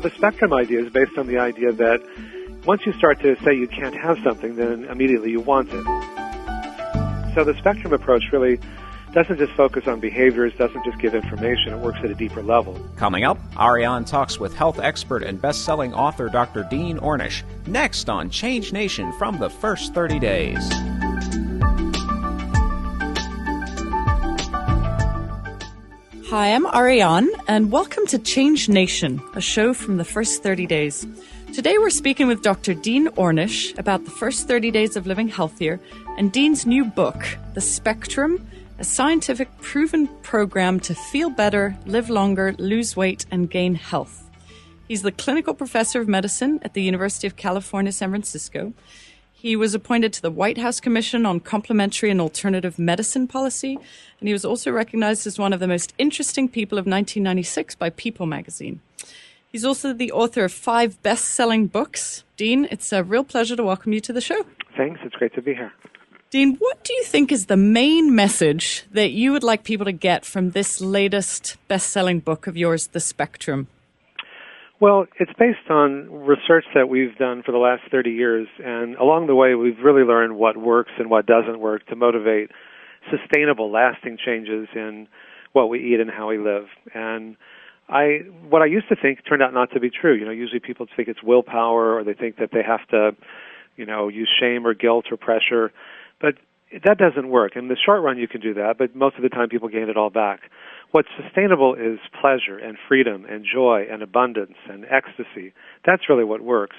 The spectrum idea is based on the idea that once you start to say you can't have something, then immediately you want it. So the spectrum approach really doesn't just focus on behaviors, doesn't just give information, it works at a deeper level. Coming up, Ariane talks with health expert and best-selling author Dr. Dean Ornish, next on Change Nation from the First 30 Days. Hi, I'm Ariane, and welcome to Change Nation, a show from the First 30 Days. Today we're speaking with Dr. Dean Ornish about the first 30 days of living healthier and Dean's new book, The Spectrum, a scientific proven program to feel better, live longer, lose weight, and gain health. He's the clinical professor of medicine at the University of California, San Francisco. He was appointed to the White House Commission on Complementary and Alternative Medicine Policy, and he was also recognized as one of the most interesting people of 1996 by People magazine. He's also the author of 5 best-selling books. Dean, it's a real pleasure to welcome you to the show. Thanks. It's great to be here. Dean, what do you think is the main message that you would like people to get from this latest best-selling book of yours, The Spectrum? Well, it's based on research that we've done for the last 30 years, and along the way we've really learned what works and what doesn't work to motivate sustainable, lasting changes in what we eat and how we live. And what I used to think turned out not to be true. Usually people think it's willpower, or they think that they have to, use shame or guilt or pressure. But that doesn't work. In the short run, you can do that, but most of the time people gain it all back. What's sustainable is pleasure and freedom and joy and abundance and ecstasy. That's really what works.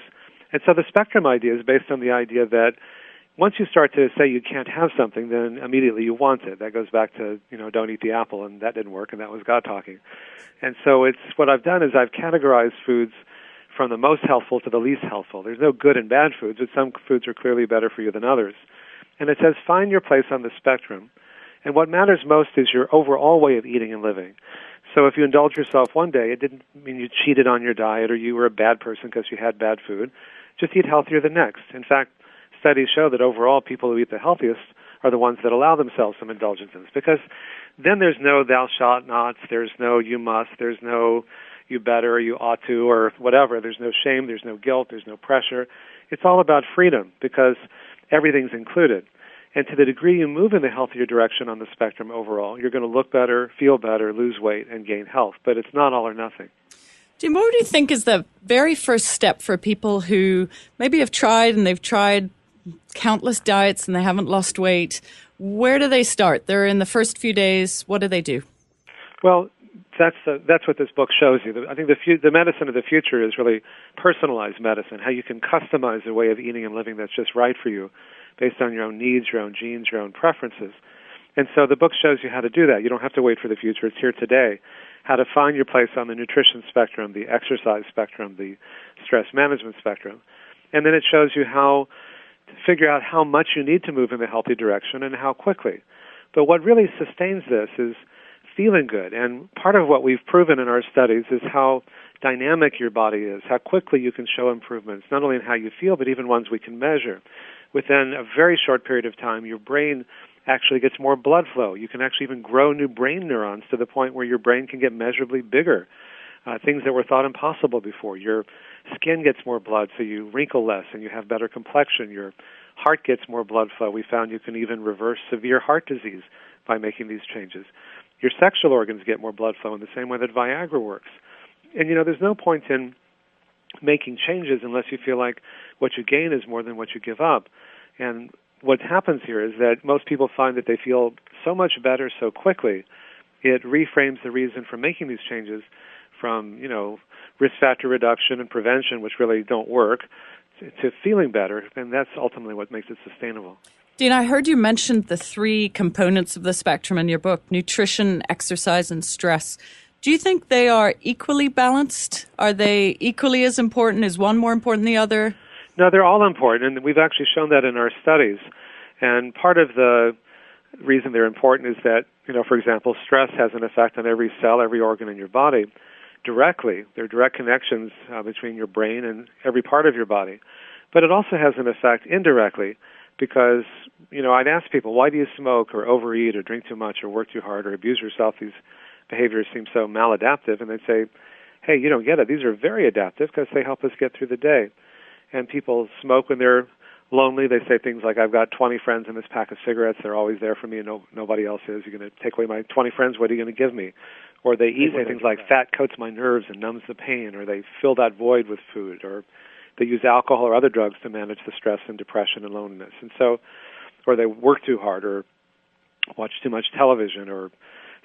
And so the spectrum idea is based on the idea that once you start to say you can't have something, then immediately you want it. That goes back to, don't eat the apple, and that didn't work, and that was God talking. And so what I've done is I've categorized foods from the most helpful to the least helpful. There's no good and bad foods, but some foods are clearly better for you than others. And it says find your place on the spectrum. And what matters most is your overall way of eating and living. So if you indulge yourself one day, it didn't mean you cheated on your diet or you were a bad person because you had bad food. Just eat healthier the next. In fact, studies show that overall people who eat the healthiest are the ones that allow themselves some indulgences, because then there's no thou shalt not, there's no you must, there's no you better or you ought to or whatever. There's no shame, there's no guilt, there's no pressure. It's all about freedom because everything's included. And to the degree you move in the healthier direction on the spectrum overall, you're going to look better, feel better, lose weight, and gain health. But it's not all or nothing. Jim, what do you think is the very first step for people who maybe have tried and they've tried countless diets and they haven't lost weight? Where do they start? They're in the first few days. What do they do? Well, that's what this book shows you. I think the medicine of the future is really personalized medicine, how you can customize a way of eating and living that's just right for you based on your own needs, your own genes, your own preferences. And so the book shows you how to do that. You don't have to wait for the future. It's here today. How to find your place on the nutrition spectrum, the exercise spectrum, the stress management spectrum. And then it shows you how to figure out how much you need to move in the healthy direction and how quickly. But what really sustains this is feeling good. And part of what we've proven in our studies is how dynamic your body is, how quickly you can show improvements, not only in how you feel, but even ones we can measure. Within a very short period of time, your brain actually gets more blood flow. You can actually even grow new brain neurons to the point where your brain can get measurably bigger, things that were thought impossible before. Your skin gets more blood, so you wrinkle less and you have better complexion. Your heart gets more blood flow. We found you can even reverse severe heart disease by making these changes. Your sexual organs get more blood flow in the same way that Viagra works. And, there's no point in making changes unless you feel like what you gain is more than what you give up. And what happens here is that most people find that they feel so much better so quickly, it reframes the reason for making these changes from, risk factor reduction and prevention, which really don't work, to feeling better, and that's ultimately what makes it sustainable. Dean, I heard you mention the 3 components of the spectrum in your book: nutrition, exercise, and stress. Do you think they are equally balanced? Are they equally as important? Is one more important than the other? No, they're all important, and we've actually shown that in our studies. And part of the reason they're important is that, for example, stress has an effect on every cell, every organ in your body directly. There are direct connections between your brain and every part of your body. But it also has an effect indirectly because, I'd ask people, why do you smoke or overeat or drink too much or work too hard or abuse yourself, these behaviors seem so maladaptive, and they'd say, hey, you don't get it. These are very adaptive because they help us get through the day. And people smoke when they're lonely. They say things like, I've got 20 friends in this pack of cigarettes. They're always there for me, and nobody else is. You're going to take away my 20 friends. What are you going to give me? Or they say things like, fat coats my nerves and numbs the pain, or they fill that void with food, or they use alcohol or other drugs to manage the stress and depression and loneliness. And so, or they work too hard, or watch too much television, or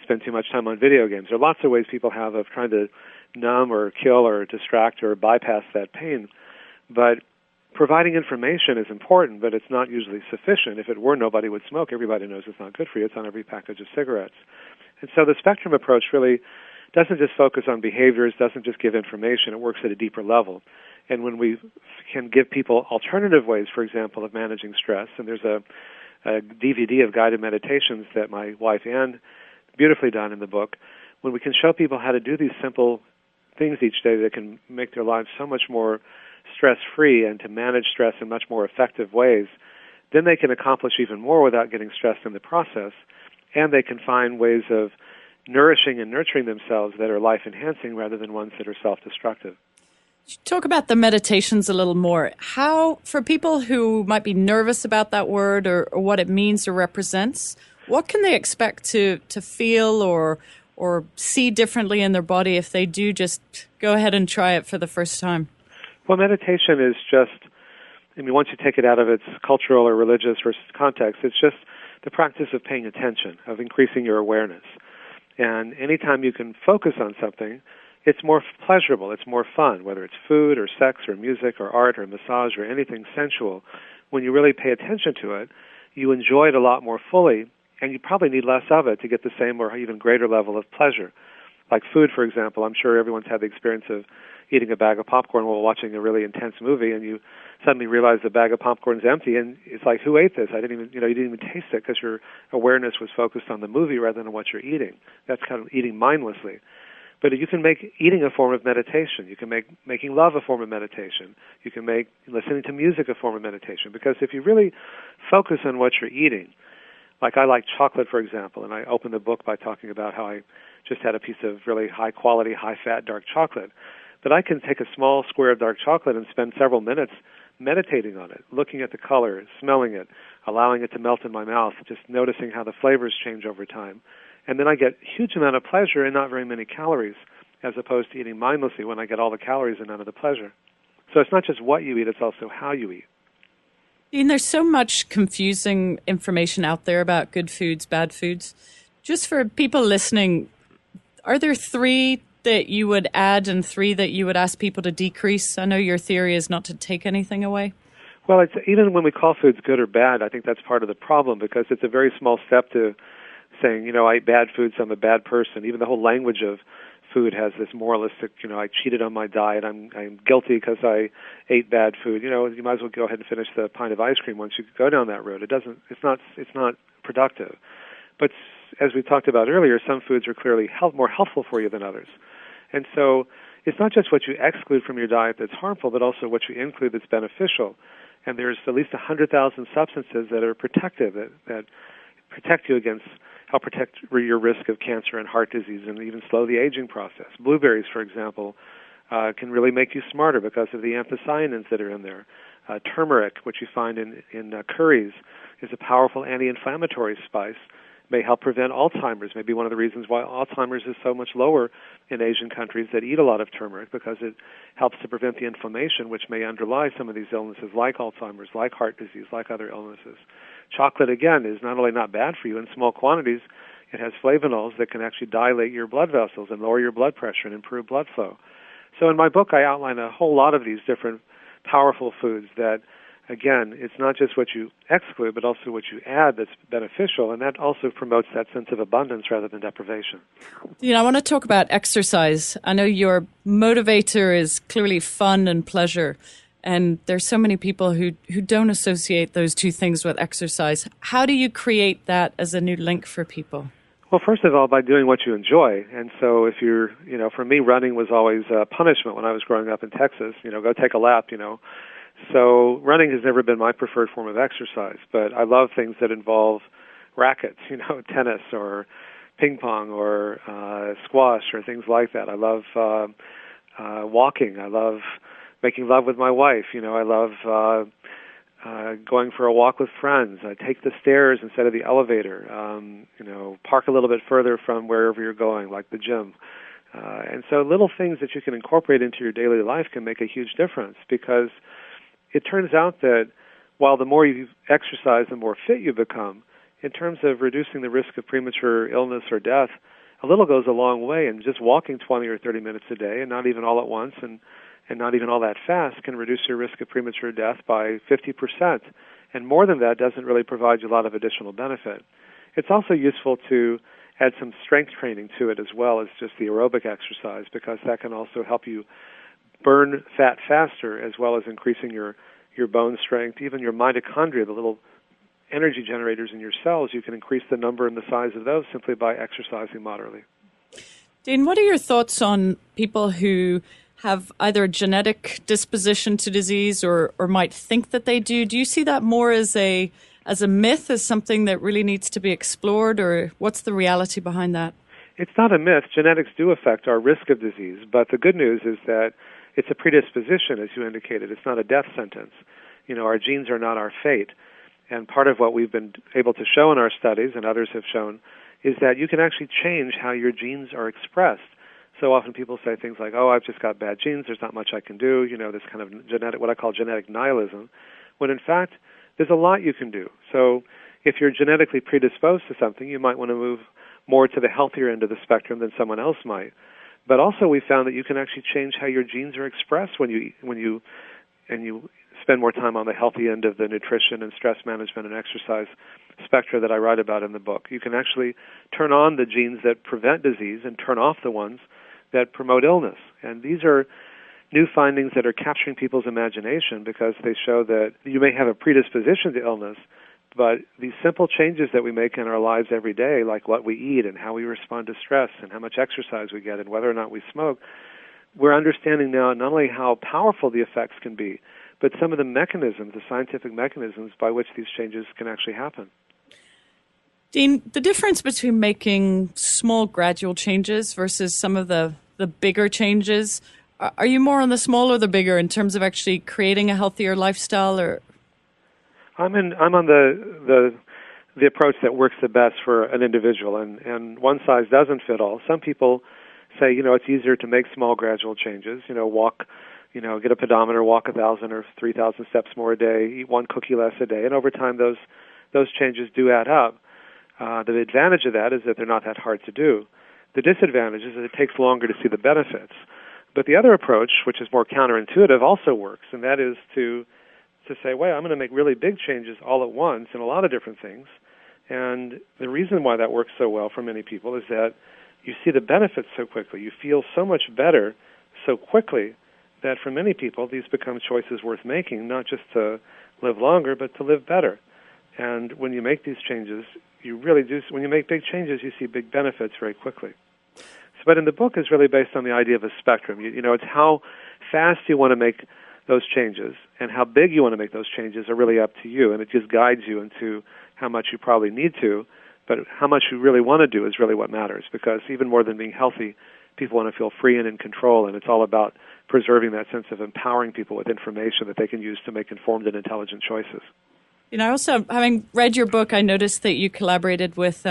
spend too much time on video games. There are lots of ways people have of trying to numb or kill or distract or bypass that pain. But providing information is important, but it's not usually sufficient. If it were, nobody would smoke. Everybody knows it's not good for you. It's on every package of cigarettes. And so the spectrum approach really doesn't just focus on behaviors, doesn't just give information. It works at a deeper level. And when we can give people alternative ways, for example, of managing stress, and there's a DVD of guided meditations that my wife Ann beautifully done in the book, when we can show people how to do these simple things each day that can make their lives so much more stress-free and to manage stress in much more effective ways, then they can accomplish even more without getting stressed in the process, and they can find ways of nourishing and nurturing themselves that are life-enhancing rather than ones that are self-destructive. Talk about the meditations a little more. How, for people who might be nervous about that word or what it means or represents, what can they expect to feel or see differently in their body if they do just go ahead and try it for the first time? Well, meditation is just, once you take it out of its cultural or religious context, it's just the practice of paying attention, of increasing your awareness. And anytime you can focus on something, it's more pleasurable, it's more fun, whether it's food or sex or music or art or massage or anything sensual. When you really pay attention to it, you enjoy it a lot more fully, and you probably need less of it to get the same or even greater level of pleasure. Like food, for example, I'm sure everyone's had the experience of eating a bag of popcorn while watching a really intense movie, and you suddenly realize the bag of popcorn's empty, and it's like, who ate this? You didn't even taste it because your awareness was focused on the movie rather than what you're eating. That's kind of eating mindlessly. But you can make eating a form of meditation. You can make making love a form of meditation. You can make listening to music a form of meditation. Because if you really focus on what you're eating, like I like chocolate, for example, and I opened the book by talking about how I just had a piece of really high-quality, high-fat dark chocolate. But I can take a small square of dark chocolate and spend several minutes meditating on it, looking at the color, smelling it, allowing it to melt in my mouth, just noticing how the flavors change over time. And then I get a huge amount of pleasure and not very many calories, as opposed to eating mindlessly when I get all the calories and none of the pleasure. So it's not just what you eat, it's also how you eat. Dean, there's so much confusing information out there about good foods, bad foods. Just for people listening, are there 3 that you would add and 3 that you would ask people to decrease? I know your theory is not to take anything away. Well, even when we call foods good or bad, I think that's part of the problem because it's a very small step to saying, I eat bad foods, I'm a bad person. Even the whole language of food has this moralistic, I cheated on my diet, I'm guilty because I ate bad food. You might as well go ahead and finish the pint of ice cream once you go down that road. It's not productive. But as we talked about earlier, some foods are clearly more helpful for you than others. And so it's not just what you exclude from your diet that's harmful, but also what you include that's beneficial. And there's at least 100,000 substances that are protective, that protect you against, help protect your risk of cancer and heart disease and even slow the aging process. Blueberries, for example, can really make you smarter because of the anthocyanins that are in there. Turmeric, which you find in curries, is a powerful anti-inflammatory spice, may help prevent Alzheimer's. Maybe one of the reasons why Alzheimer's is so much lower in Asian countries that eat a lot of turmeric, because it helps to prevent the inflammation which may underlie some of these illnesses like Alzheimer's, like heart disease, like other illnesses. Chocolate, again, is not only not bad for you in small quantities, it has flavonols that can actually dilate your blood vessels and lower your blood pressure and improve blood flow. So in my book, I outline a whole lot of these different powerful foods that, again, it's not just what you exclude, but also what you add that's beneficial, and that also promotes that sense of abundance rather than deprivation. I want to talk about exercise. I know your motivator is clearly fun and pleasure, and there's so many people who don't associate those two things with exercise. How do you create that as a new link for people? Well, first of all, by doing what you enjoy. And so if you're, for me, running was always a punishment when I was growing up in Texas. Go take a lap, So running has never been my preferred form of exercise, but I love things that involve rackets, tennis or ping pong or squash or things like that. I love walking. I love making love with my wife. I love going for a walk with friends. I take the stairs instead of the elevator. Park a little bit further from wherever you're going, like the gym. And so little things that you can incorporate into your daily life can make a huge difference, because it turns out that while the more you exercise, the more fit you become, in terms of reducing the risk of premature illness or death, a little goes a long way, and just walking 20 or 30 minutes a day, and not even all at once, and not even all that fast, can reduce your risk of premature death by 50%. And more than that doesn't really provide you a lot of additional benefit. It's also useful to add some strength training to it as well as just the aerobic exercise, because that can also help you burn fat faster, as well as increasing your bone strength. Even your mitochondria, the little energy generators in your cells, you can increase the number and the size of those simply by exercising moderately. Dean, what are your thoughts on people who have either a genetic disposition to disease or might think that they do? Do you see that more as a myth, as something that really needs to be explored, or what's the reality behind that? It's not a myth. Genetics do affect our risk of disease, but the good news is that it's a predisposition, as you indicated. It's not a death sentence. Our genes are not our fate. And part of what we've been able to show in our studies, and others have shown, is that you can actually change how your genes are expressed. So often people say things like, oh, I've just got bad genes, there's not much I can do, this kind of genetic, what I call genetic nihilism, when in fact, there's a lot you can do. So if you're genetically predisposed to something, you might want to move more to the healthier end of the spectrum than someone else might. But also we found that you can actually change how your genes are expressed when you spend more time on the healthy end of the nutrition and stress management and exercise spectra that I write about in the book. You can actually turn on the genes that prevent disease and turn off the ones that promote illness. And these are new findings that are capturing people's imagination, because they show that you may have a predisposition to illness, but these simple changes that we make in our lives every day, like what we eat and how we respond to stress and how much exercise we get and whether or not we smoke, we're understanding now not only how powerful the effects can be, but some of the mechanisms, the scientific mechanisms by which these changes can actually happen. Dean, the difference between making small gradual changes versus some of the bigger changes, are you more on the small or the bigger in terms of actually creating a healthier lifestyle? Or I'm on the approach that works the best for an individual, and one size doesn't fit all. Some people say, it's easier to make small gradual changes, walk, get a pedometer, walk 1,000 or 3,000 steps more a day, eat one cookie less a day, and over time those changes do add up. The advantage of that is that they're not that hard to do. The disadvantage is that it takes longer to see the benefits. But the other approach, which is more counterintuitive, also works, and that is to say, well, I'm going to make really big changes all at once in a lot of different things. And the reason why that works so well for many people is that you see the benefits so quickly. You feel so much better so quickly that for many people these become choices worth making, not just to live longer, but to live better. And when you make these changes, you really do. When you make big changes, you see big benefits very quickly. But in the book is really based on the idea of a spectrum. It's how fast you want to make those changes and how big you want to make those changes are really up to you, and it just guides you into how much you probably need to, but how much you really want to do is really what matters, because even more than being healthy, people want to feel free and in control, and it's all about preserving that sense of empowering people with information that they can use to make informed and intelligent choices. Also, having read your book, I noticed that you collaborated with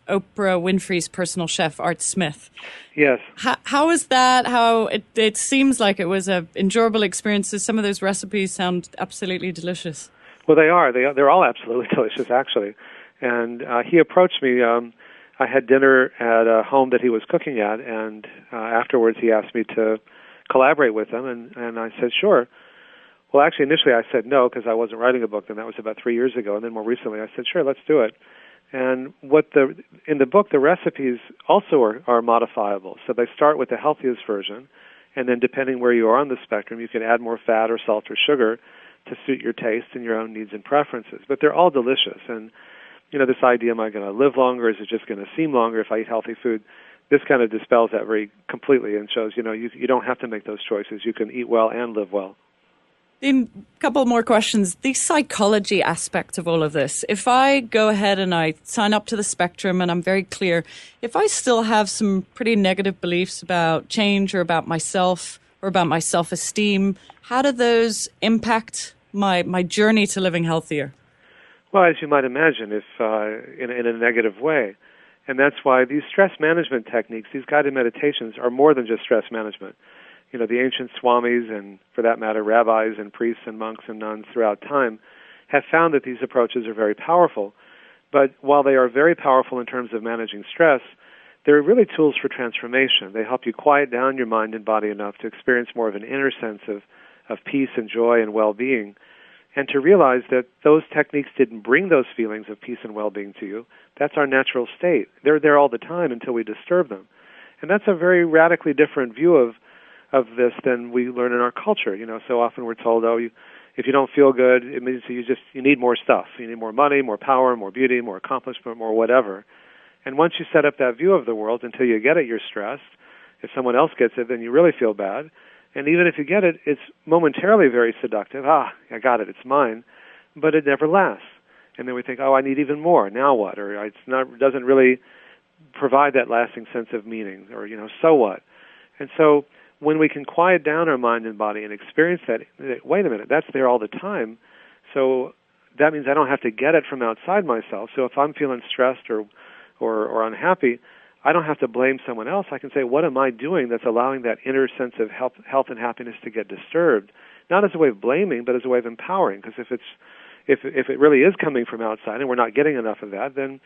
Oprah Winfrey's personal chef, Art Smith. Yes. How is that? How it seems like it was an enjoyable experience. Some of those recipes sound absolutely delicious. Well, they are. They're all absolutely delicious, actually. And he approached me. I had dinner at a home that he was cooking at, and afterwards he asked me to collaborate with him, and I said, sure. Well, actually, initially I said no because I wasn't writing a book, and that was about 3 years ago. And then more recently I said, sure, let's do it. And in the book, the recipes also are modifiable. So they start with the healthiest version, and then depending where you are on the spectrum, you can add more fat or salt or sugar to suit your taste and your own needs and preferences. But they're all delicious. And, this idea, am I going to live longer? Is it just going to seem longer if I eat healthy food? This kind of dispels that very completely and shows, you don't have to make those choices. You can eat well and live well. Dean, a couple more questions. The psychology aspect of all of this. If I go ahead and I sign up to the spectrum and I'm very clear, if I still have some pretty negative beliefs about change or about myself or about my self-esteem, how do those impact my journey to living healthier? Well, as you might imagine, if in a negative way. And that's why these stress management techniques, these guided meditations, are more than just stress management. You know, the ancient swamis and, for that matter, rabbis and priests and monks and nuns throughout time have found that these approaches are very powerful. But while they are very powerful in terms of managing stress, they're really tools for transformation. They help you quiet down your mind and body enough to experience more of an inner sense of peace and joy and well-being, and to realize that those techniques didn't bring those feelings of peace and well-being to you. That's our natural state. They're there all the time until we disturb them. And that's a very radically different view of this than we learn in our culture. You know, so often we're told, if you don't feel good, it means you need more stuff. You need more money, more power, more beauty, more accomplishment, more whatever. And once you set up that view of the world, until you get it, you're stressed. If someone else gets it, then you really feel bad. And even if you get it, it's momentarily very seductive. I got it, it's mine. But it never lasts. And then we think, I need even more. Now what? Or it doesn't really provide that lasting sense of meaning. Or, so what? And so when we can quiet down our mind and body and experience that, wait a minute, that's there all the time. So that means I don't have to get it from outside myself. So if I'm feeling stressed or unhappy, I don't have to blame someone else. I can say, what am I doing that's allowing that inner sense of health and happiness to get disturbed? Not as a way of blaming, but as a way of empowering. Because if it really is coming from outside and we're not getting enough of that, then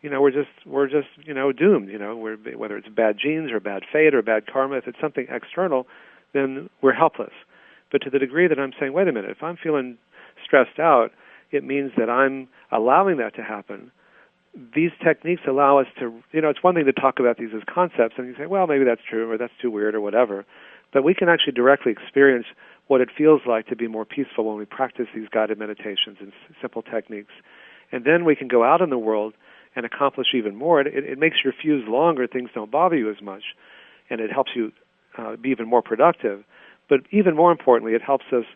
we're just doomed. Whether it's bad genes or bad fate or bad karma, if it's something external, then we're helpless. But to the degree that I'm saying, wait a minute, if I'm feeling stressed out, it means that I'm allowing that to happen. These techniques allow us to, it's one thing to talk about these as concepts, and you say, well, maybe that's true, or that's too weird, or whatever. But we can actually directly experience what it feels like to be more peaceful when we practice these guided meditations and simple techniques. And then we can go out in the world and accomplish even more. It makes your fuse longer, things don't bother you as much, and it helps you be even more productive. But even more importantly, it helps us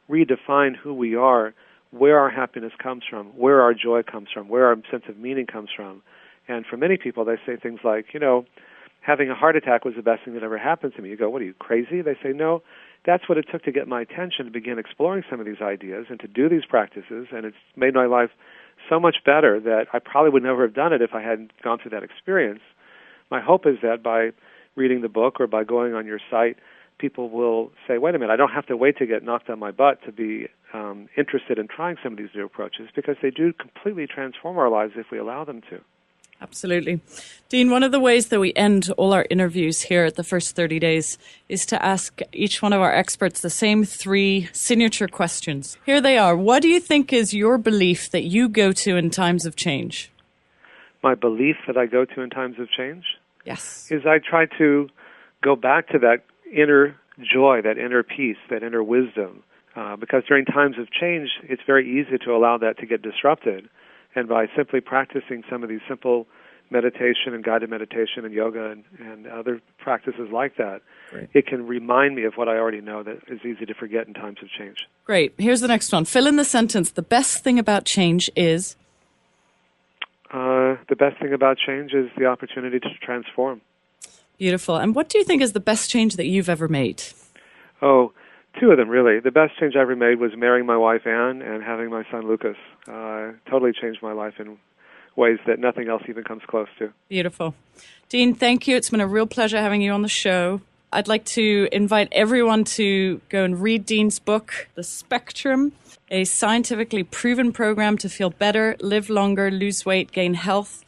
redefine who we are, where our happiness comes from, where our joy comes from, where our sense of meaning comes from. And for many people, they say things like, having a heart attack was the best thing that ever happened to me. You go, what, are you crazy? They say, no, that's what it took to get my attention to begin exploring some of these ideas and to do these practices, and it's made my life so much better that I probably would never have done it if I hadn't gone through that experience. My hope is that by reading the book or by going on your site, people will say, wait a minute, I don't have to wait to get knocked on my butt to be interested in trying some of these new approaches, because they do completely transform our lives if we allow them to. Absolutely. Dean, one of the ways that we end all our interviews here at the first 30 days is to ask each one of our experts the same 3 signature questions. Here they are. What do you think is your belief that you go to in times of change? My belief that I go to in times of change? Yes. Is I try to go back to that inner joy, that inner peace, that inner wisdom. Because during times of change, it's very easy to allow that to get disrupted. And by simply practicing some of these simple meditation and guided meditation and yoga and other practices like that, Great. It can remind me of what I already know that is easy to forget in times of change. Great. Here's the next one. Fill in the sentence. The best thing about change is? The best thing about change is the opportunity to transform. Beautiful. And what do you think is the best change that you've ever made? Oh, 2 of them, really. The best change I ever made was marrying my wife, Anne, and having my son, Lucas. Totally changed my life in ways that nothing else even comes close to. Beautiful. Dean, thank you. It's been a real pleasure having you on the show. I'd like to invite everyone to go and read Dean's book, The Spectrum, a scientifically proven program to feel better, live longer, lose weight, gain health.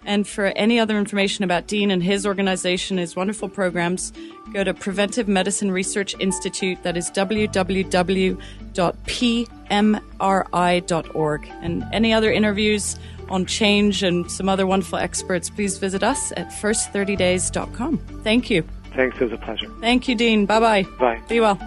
And for any other information about Dean and his organization, his wonderful programs, go to Preventive Medicine Research Institute. That is www.pmri.org. And any other interviews on change and some other wonderful experts, please visit us at first30days.com. Thank you. Thanks. It was a pleasure. Thank you, Dean. Bye-bye. Bye. Be well.